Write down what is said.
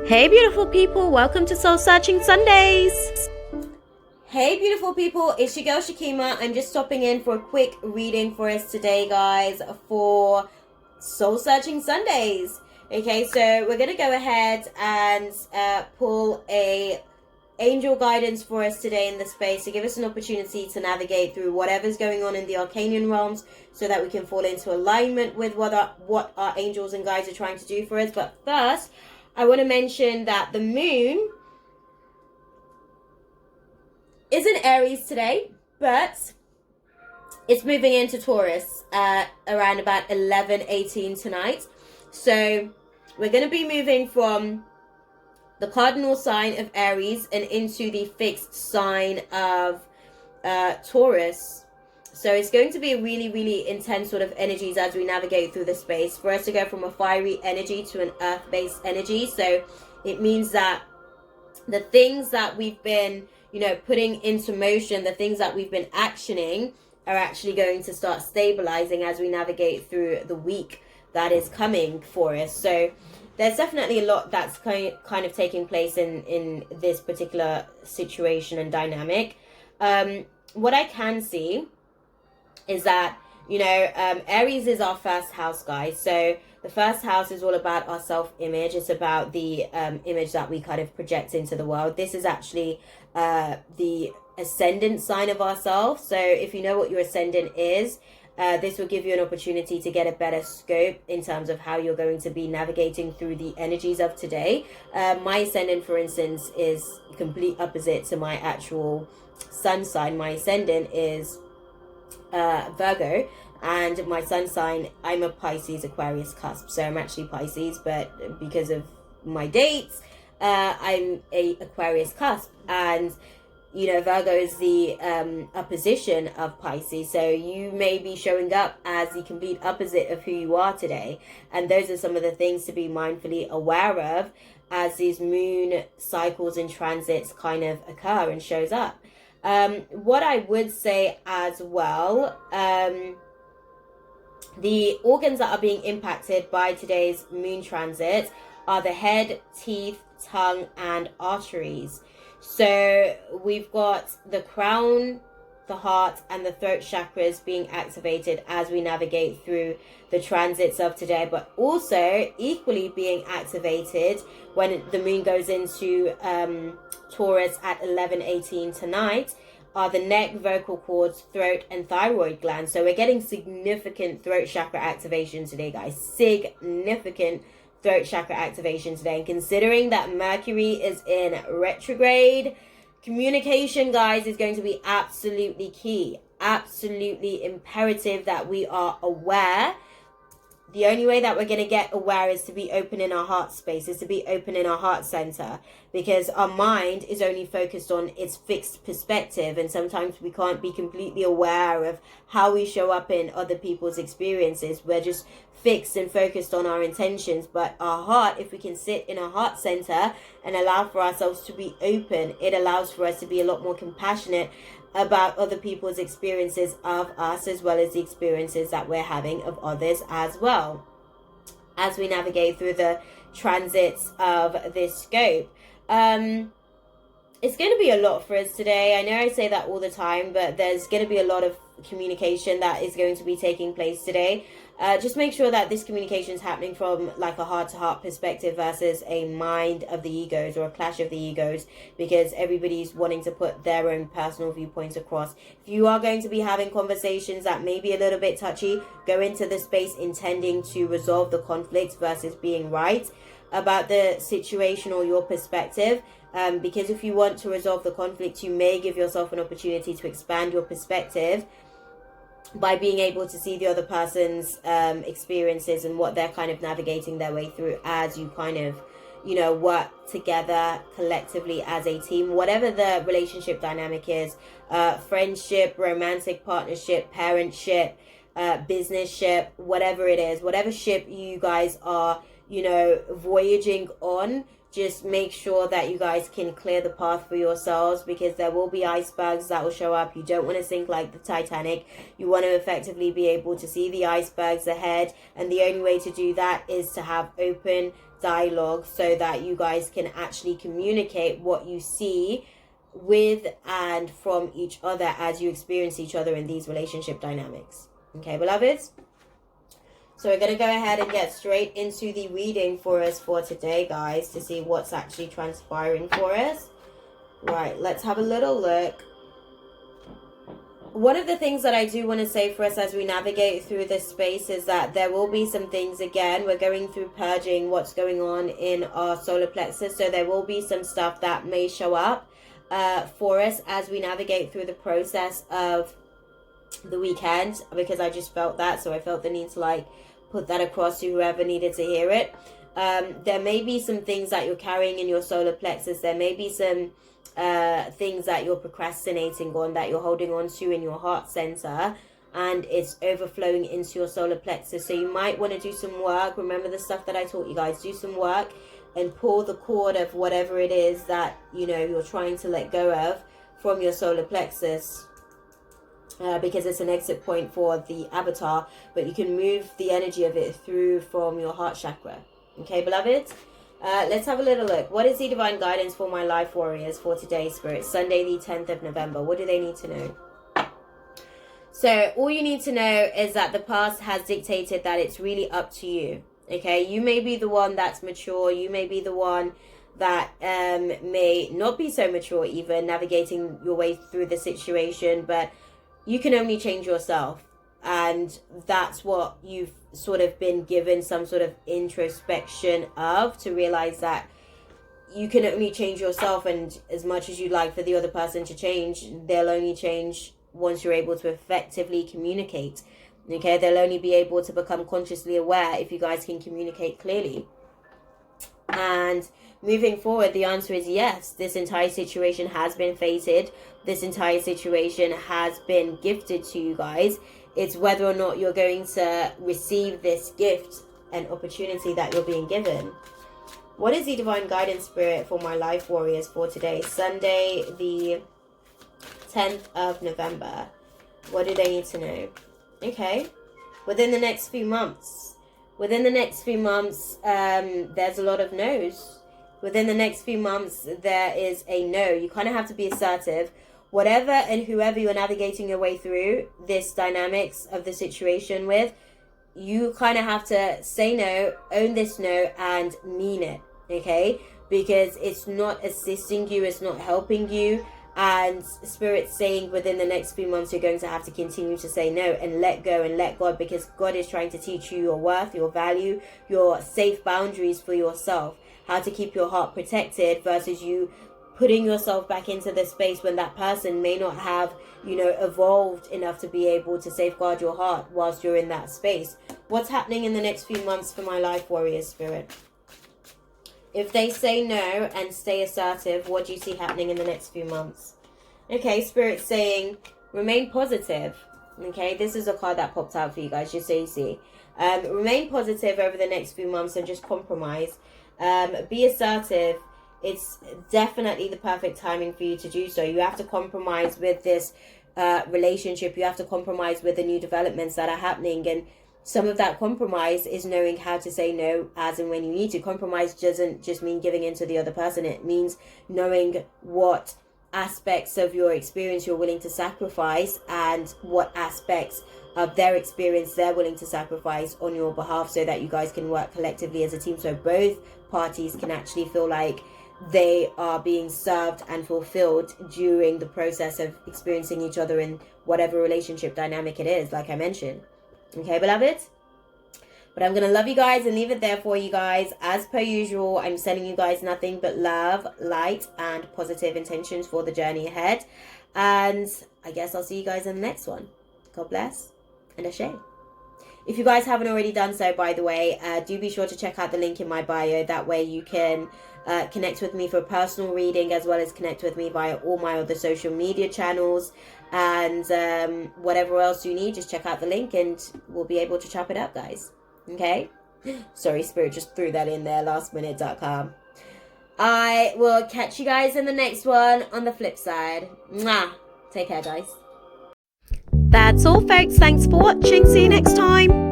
Hey beautiful people, welcome to Soul Searching Sundays. Hey beautiful people, it's your girl Shakima. I'm just stopping in for a quick reading for us today, guys, for Soul Searching Sundays. Okay, so we're going to go ahead and pull a angel guidance for us today in the space to give us an opportunity to navigate through whatever's going on in the arcanian realms so that we can fall into alignment with what our angels and guides are trying to do for us. But first, I want to mention that the moon is in Aries today, but it's moving into Taurus around about 11:18 tonight. So we're going to be moving from the cardinal sign of Aries and into the fixed sign of Taurus. So it's going to be really, really intense sort of energies as we navigate through the space for us to go from a fiery energy to an earth-based energy. So it means that the things that we've been, putting into motion, the things that we've been actioning are actually going to start stabilizing as we navigate through the week that is coming for us. So there's definitely a lot that's kind of taking place in this particular situation and dynamic. What I can see is that, Aries is our first house, guys. So the first house is all about our self-image. It's about the image that we kind of project into the world. This is actually the ascendant sign of ourselves. So if you know what your ascendant is, this will give you an opportunity to get a better scope in terms of how you're going to be navigating through the energies of today. My ascendant, for instance, is complete opposite to my actual sun sign. My ascendant is Virgo, and my sun sign, I'm a Pisces Aquarius cusp. So I'm actually Pisces, but because of my dates, I'm a Aquarius cusp. And Virgo is the opposition of Pisces. So you may be showing up as the complete opposite of who you are today. And those are some of the things to be mindfully aware of as these moon cycles and transits kind of occur and shows up. What I would say as well, the organs that are being impacted by today's moon transit are the head, teeth, tongue, and arteries. So we've got the crown, the heart, and the throat chakras being activated as we navigate through the transits of today, but also equally being activated when the moon goes into Taurus at 11:18 tonight are the neck, vocal cords, throat, and thyroid glands. So we're getting significant throat chakra activation today, guys. Significant throat chakra activation today. And considering that Mercury is in retrograde, communication, guys, is going to be absolutely key. Absolutely imperative that we are aware. The only way that we're going to get aware is to be open in our heart space, is to be open in our heart center, because our mind is only focused on its fixed perspective, and sometimes we can't be completely aware of how we show up in other people's experiences. We're just fixed and focused on our intentions, but our heart, if we can sit in our heart center and allow for ourselves to be open, it allows for us to be a lot more compassionate about other people's experiences of us, as well as the experiences that we're having of others as well, as we navigate through the transits of this scope. It's going to be a lot for us today. I know I say that all the time, but there's going to be a lot of communication that is going to be taking place today. Just make sure that this communication is happening from like a heart-to-heart perspective versus a mind of the egos or a clash of the egos, because everybody's wanting to put their own personal viewpoints across. If you are going to be having conversations that may be a little bit touchy, go into the space intending to resolve the conflict versus being right about the situation or your perspective. Because if you want to resolve the conflict, you may give yourself an opportunity to expand your perspective by being able to see the other person's experiences and what they're kind of navigating their way through as you kind of, work together collectively as a team, whatever the relationship dynamic is, friendship, romantic partnership, parentship, business ship, whatever it is, whatever ship you guys are, voyaging on. Just make sure that you guys can clear the path for yourselves, because there will be icebergs that will show up. You don't want to sink like the Titanic. You want to effectively be able to see the icebergs ahead, and the only way to do that is to have open dialogue so that you guys can actually communicate what you see with and from each other as you experience each other in these relationship dynamics. Okay, beloveds? So we're going to go ahead and get straight into the reading for us for today, guys, to see what's actually transpiring for us. Right, let's have a little look. One of the things that I do want to say for us as we navigate through this space is that there will be some things, again, we're going through purging what's going on in our solar plexus. So there will be some stuff that may show up for us as we navigate through the process of the weekend, because I just felt that. So I felt the need to like put that across to whoever needed to hear it. There may be some things that you're carrying in your solar plexus. There may be some things that you're procrastinating on, that you're holding on to in your heart center, and it's overflowing into your solar plexus. So you might want to do some work. Remember the stuff that I taught you guys. Do some work and pull the cord of whatever it is that, you know, you're trying to let go of from your solar plexus. Because it's an exit point for the avatar, but you can move the energy of it through from your heart chakra. Okay, beloved? Let's have a little look. What is the divine guidance for my life warriors for today, Spirit? Sunday, the 10th of November. What do they need to know? So all you need to know is that the past has dictated that it's really up to you. Okay, you may be the one that's mature. You may be the one that may not be so mature, even navigating your way through the situation, but you can only change yourself. And that's what you've sort of been given some sort of introspection of, to realize that you can only change yourself. And as much as you'd like for the other person to change, they'll only change once you're able to effectively communicate. Okay, they'll only be able to become consciously aware if you guys can communicate clearly. And moving forward, the answer is yes. This entire situation has been fated. This entire situation has been gifted to you guys. It's whether or not you're going to receive this gift and opportunity that you're being given. What is the divine guidance, Spirit, for my life warriors for today, Sunday, the 10th of November? What do they need to know? Okay, within the next few months. Within the next few months, there's a lot of no's. Within the next few months, there is a no. You kind of have to be assertive. Whatever and whoever you're navigating your way through this dynamics of the situation with, you kind of have to say no, own this no, and mean it, okay? Because it's not assisting you, it's not helping you. And Spirit's saying within the next few months, you're going to have to continue to say no and let go and let God, because God is trying to teach you your worth, your value, your safe boundaries for yourself, how to keep your heart protected versus you putting yourself back into the space when that person may not have, you know, evolved enough to be able to safeguard your heart whilst you're in that space. What's happening in the next few months for my life warriors, Spirit? If they say no and stay assertive, what do you see happening in the next few months? Okay, Spirit's saying remain positive. Okay, this is a card that popped out for you guys, just so you see. Remain positive over the next few months and just compromise. Be assertive. It's definitely the perfect timing for you to do so. You have to compromise with this relationship. You have to compromise with the new developments that are happening. And some of that compromise is knowing how to say no as and when you need to. Compromise doesn't just mean giving in to the other person. It means knowing what aspects of your experience you're willing to sacrifice and what aspects of their experience they're willing to sacrifice on your behalf, so that you guys can work collectively as a team, so both parties can actually feel like they are being served and fulfilled during the process of experiencing each other in whatever relationship dynamic it is, like I mentioned. Okay, beloved? But I'm going to love you guys and leave it there for you guys. As per usual, I'm sending you guys nothing but love, light, and positive intentions for the journey ahead. And I guess I'll see you guys in the next one. God bless and ashe. If you guys haven't already done so, by the way, do be sure to check out the link in my bio. That way you can connect with me for a personal reading, as well as connect with me via all my other social media channels. And whatever else you need, just check out the link and we'll be able to chop it up, guys. Okay? Sorry, Spirit just threw that in there, lastminute.com. I will catch you guys in the next one on the flip side. Mwah! Take care, guys. That's all, folks. Thanks for watching. See you next time.